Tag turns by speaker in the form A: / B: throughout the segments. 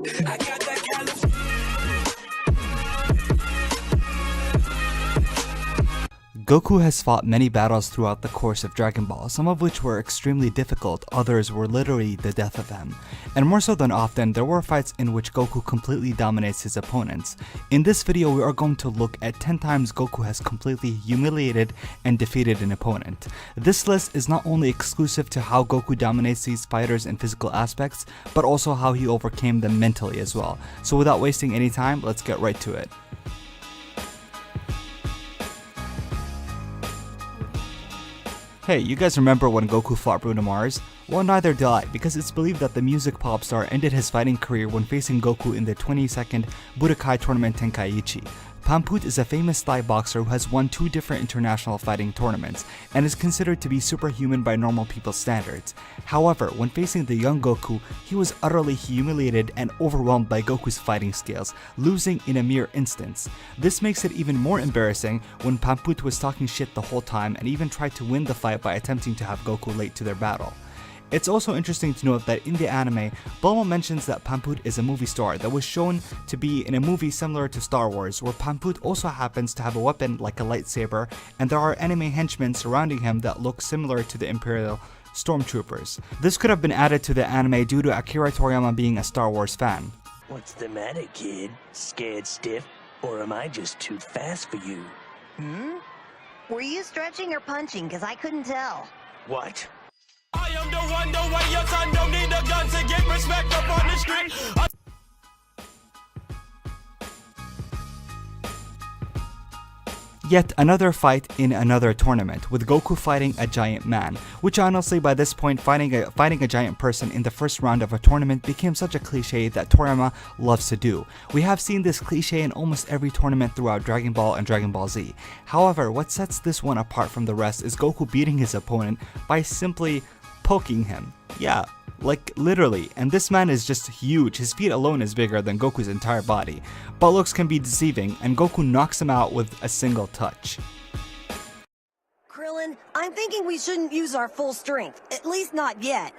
A: I got that kind of.
B: Goku has fought many battles throughout the course of Dragon Ball, some of which were extremely difficult, others were literally the death of him. And more so than often, there were fights in which Goku completely dominates his opponents. In this video, we are going to look at 10 times Goku has completely humiliated and defeated an opponent. This list is not only exclusive to how Goku dominates these fighters in physical aspects, but also how he overcame them mentally as well. So without wasting any time, let's get right to it. Hey, you guys remember when Goku fought Bruno Mars? Well, neither do I, because it's believed that the music pop star ended his fighting career when facing Goku in the 22nd Budokai Tournament Tenkaichi. Pamput is a famous Thai boxer who has won 2 different international fighting tournaments, and is considered to be superhuman by normal people's standards. However, when facing the young Goku, he was utterly humiliated and overwhelmed by Goku's fighting skills, losing in a mere instance. This makes it even more embarrassing when Pamput was talking shit the whole time and even tried to win the fight by attempting to have Goku late to their battle. It's also interesting to note that in the anime, Bulma mentions that Pamput is a movie star that was shown to be in a movie similar to Star Wars, where Pamput also happens to have a weapon like a lightsaber, and there are anime henchmen surrounding him that look similar to the Imperial Stormtroopers. This could have been added to the anime due to Akira Toriyama being a Star Wars fan.
C: What's the matter, kid? Scared stiff? Or am I just too fast for you?
D: Were you stretching or punching? Because I couldn't tell.
C: What?
A: I am the one, the way your son don't need a gun to get respect up on the street.
B: Yet another fight in another tournament, with Goku fighting a giant man, which honestly by this point fighting a giant person in the first round of a tournament became such a cliche that Toriyama loves to do. We have seen this cliche in almost every tournament throughout Dragon Ball and Dragon Ball Z. However, what sets this one apart from the rest is Goku beating his opponent by simply poking him. Yeah, like literally, and this man is just huge. His feet alone is bigger than Goku's entire body. But looks can be deceiving, and Goku knocks him out with a single touch.
D: Krillin, I'm thinking we shouldn't use our full strength. At least not yet.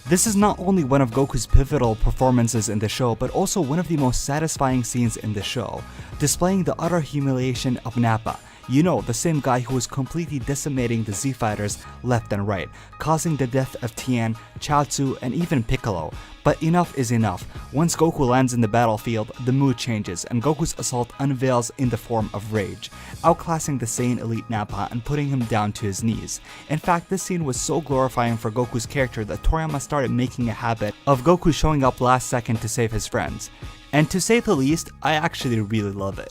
B: This is not only one of Goku's pivotal performances in the show, but also one of the most satisfying scenes in the show, displaying the utter humiliation of Nappa. You know, the same guy who was completely decimating the Z fighters left and right, causing the death of Tien, Chaozu, and even Piccolo. But enough is enough. Once Goku lands in the battlefield, the mood changes, and Goku's assault unveils in the form of rage, outclassing the sane elite Nappa and putting him down to his knees. In fact, this scene was so glorifying for Goku's character that Toriyama started making a habit of Goku showing up last second to save his friends. And to say the least, I actually really love it.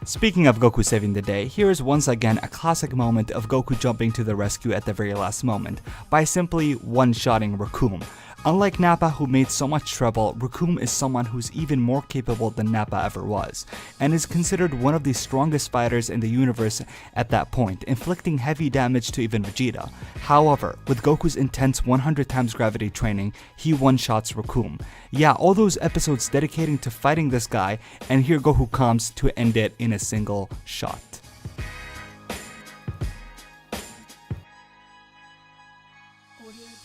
B: Speaking of Goku saving the day, here is once again a classic moment of Goku jumping to the rescue at the very last moment, by simply one-shotting Recoome. Unlike Nappa, who made so much trouble, Recoome is someone who's even more capable than Nappa ever was, and is considered one of the strongest fighters in the universe at that point, inflicting heavy damage to even Vegeta. However, with Goku's intense 100 times gravity training, he one-shots Recoome. Yeah, all those episodes dedicating to fighting this guy, and here Goku comes to end it in a single shot.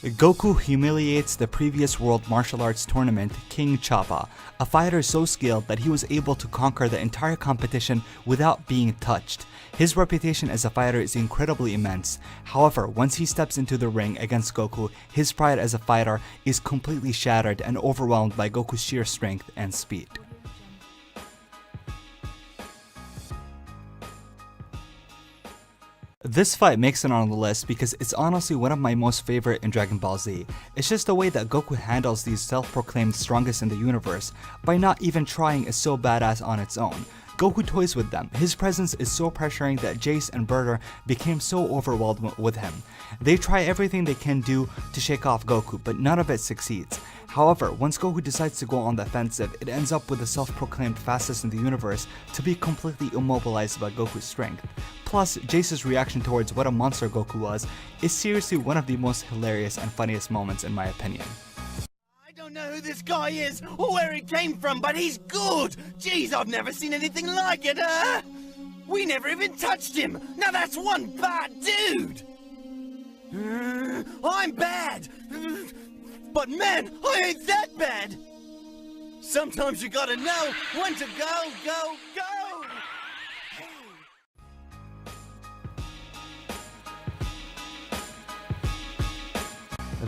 B: Goku humiliates the previous World Martial Arts Tournament King Choppa, a fighter so skilled that he was able to conquer the entire competition without being touched. His reputation as a fighter is incredibly immense. However, once he steps into the ring against Goku, his pride as a fighter is completely shattered and overwhelmed by Goku's sheer strength and speed. This fight makes it on the list because it's honestly one of my most favorite in Dragon Ball Z. It's just the way that Goku handles these self-proclaimed strongest in the universe by not even trying is so badass on its own. Goku toys with them. His presence is so pressuring that Jace and Berter became so overwhelmed with him. They try everything they can do to shake off Goku, but none of it succeeds. However, once Goku decides to go on the offensive, it ends up with the self-proclaimed fastest in the universe to be completely immobilized by Goku's strength. Plus, Jace's reaction towards what a monster Goku was is seriously one of the most hilarious and funniest moments in my opinion.
E: I don't know who this guy is or where he came from, but he's good. Jeez, I've never seen anything like it. We never even touched him. Now that's one bad dude. I'm bad. But man, I ain't that bad. Sometimes you gotta know when to go.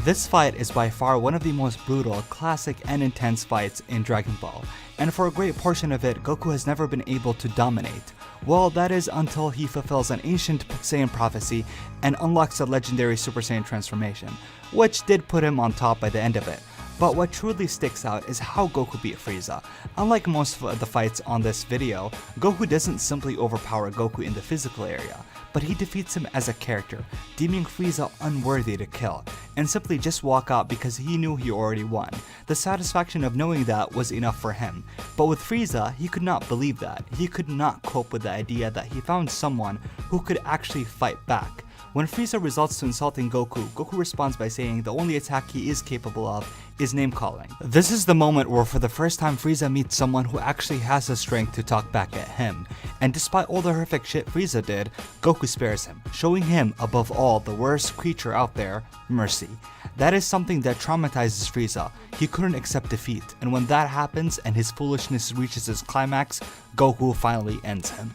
B: This fight is by far one of the most brutal, classic, and intense fights in Dragon Ball, and for a great portion of it, Goku has never been able to dominate. Well, that is until he fulfills an ancient Saiyan prophecy and unlocks a legendary Super Saiyan transformation, which did put him on top by the end of it. But what truly sticks out is how Goku beat Frieza. Unlike most of the fights on this video, Goku doesn't simply overpower Goku in the physical area, but he defeats him as a character, deeming Frieza unworthy to kill, and simply just walk out because he knew he already won. The satisfaction of knowing that was enough for him. But with Frieza, he could not believe that. He could not cope with the idea that he found someone who could actually fight back. When Frieza resorts to insulting Goku, Goku responds by saying the only attack he is capable of is name-calling. This is the moment where for the first time Frieza meets someone who actually has the strength to talk back at him. And despite all the horrific shit Frieza did, Goku spares him, showing him, above all, the worst creature out there, mercy. That is something that traumatizes Frieza. He couldn't accept defeat, and when that happens and his foolishness reaches its climax, Goku finally ends him.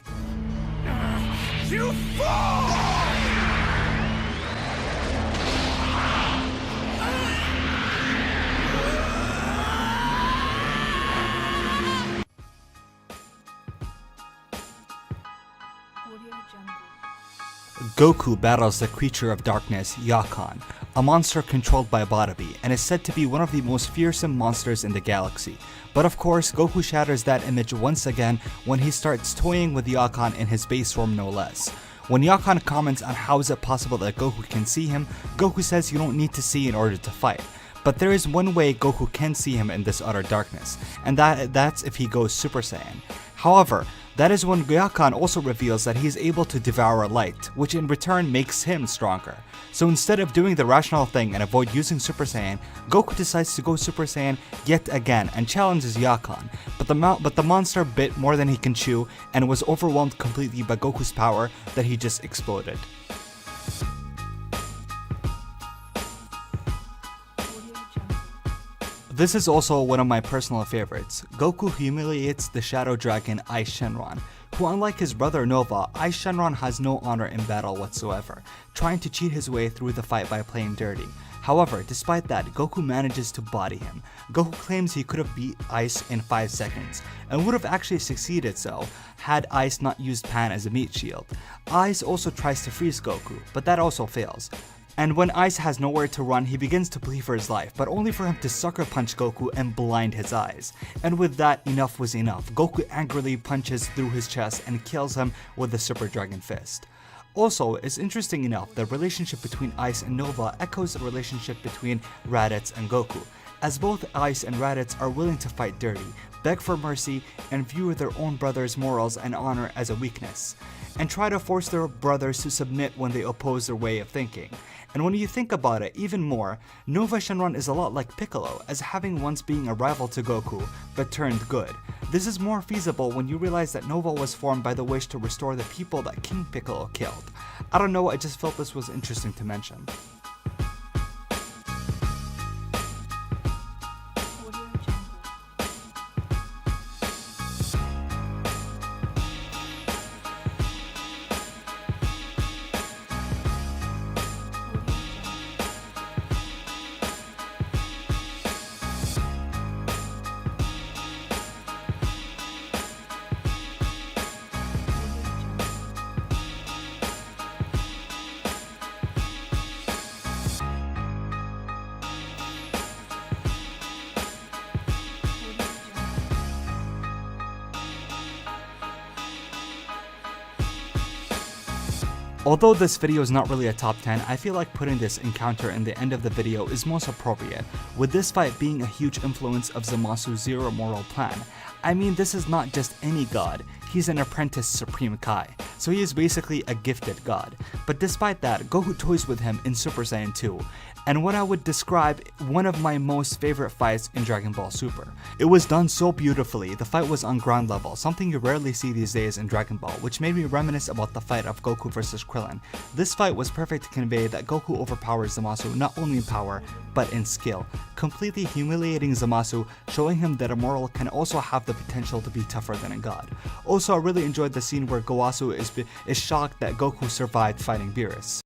A: You fall!
B: Goku battles the creature of darkness, Yakan, a monster controlled by Barnaby, and is said to be one of the most fearsome monsters in the galaxy. But of course, Goku shatters that image once again when he starts toying with Yakan in his base form no less. When Yakan comments on how is it possible that Goku can see him, Goku says you don't need to see in order to fight. But there is one way Goku can see him in this utter darkness, and that's if he goes Super Saiyan. However, that is when Yakan also reveals that he is able to devour light, which in return makes him stronger. So instead of doing the rational thing and avoid using Super Saiyan, Goku decides to go Super Saiyan yet again and challenges Yakan, but the monster bit more than he can chew and was overwhelmed completely by Goku's power that he just exploded. This is also one of my personal favorites. Goku humiliates the Shadow Dragon Ice Shenron, who unlike his brother Nova, Ice Shenron has no honor in battle whatsoever, trying to cheat his way through the fight by playing dirty. However, despite that, Goku manages to body him. Goku claims he could have beat Ice in 5 seconds, and would have actually succeeded so, had Ice not used Pan as a meat shield. Ice also tries to freeze Goku, but that also fails. And when Ice has nowhere to run, he begins to plead for his life, but only for him to sucker punch Goku and blind his eyes. And with that, enough was enough. Goku angrily punches through his chest and kills him with the Super Dragon Fist. Also, it's interesting enough, the relationship between Ice and Nova echoes the relationship between Raditz and Goku, as both Ice and Raditz are willing to fight dirty, beg for mercy, and view their own brother's morals and honor as a weakness, and try to force their brothers to submit when they oppose their way of thinking. And when you think about it even more, Nova Shenron is a lot like Piccolo, as having once being a rival to Goku, but turned good. This is more feasible when you realize that Nova was formed by the wish to restore the people that King Piccolo killed. I don't know, I just felt this was interesting to mention. Although this video is not really a top 10, I feel like putting this encounter in the end of the video is most appropriate, with this fight being a huge influence of Zamasu's Zero Moral Plan. I mean, this is not just any god, he's an apprentice Supreme Kai. so he is basically a gifted god. But despite that, Goku toys with him in Super Saiyan 2, and what I would describe one of my most favorite fights in Dragon Ball Super. It was done so beautifully. The fight was on ground level, something you rarely see these days in Dragon Ball, which made me reminisce about the fight of Goku vs Krillin. This fight was perfect to convey that Goku overpowers Zamasu not only in power, but in skill, completely humiliating Zamasu, showing him that a mortal can also have the potential to be tougher than a god. Also, I really enjoyed the scene where Gowasu is shocked that Goku survived fighting Beerus.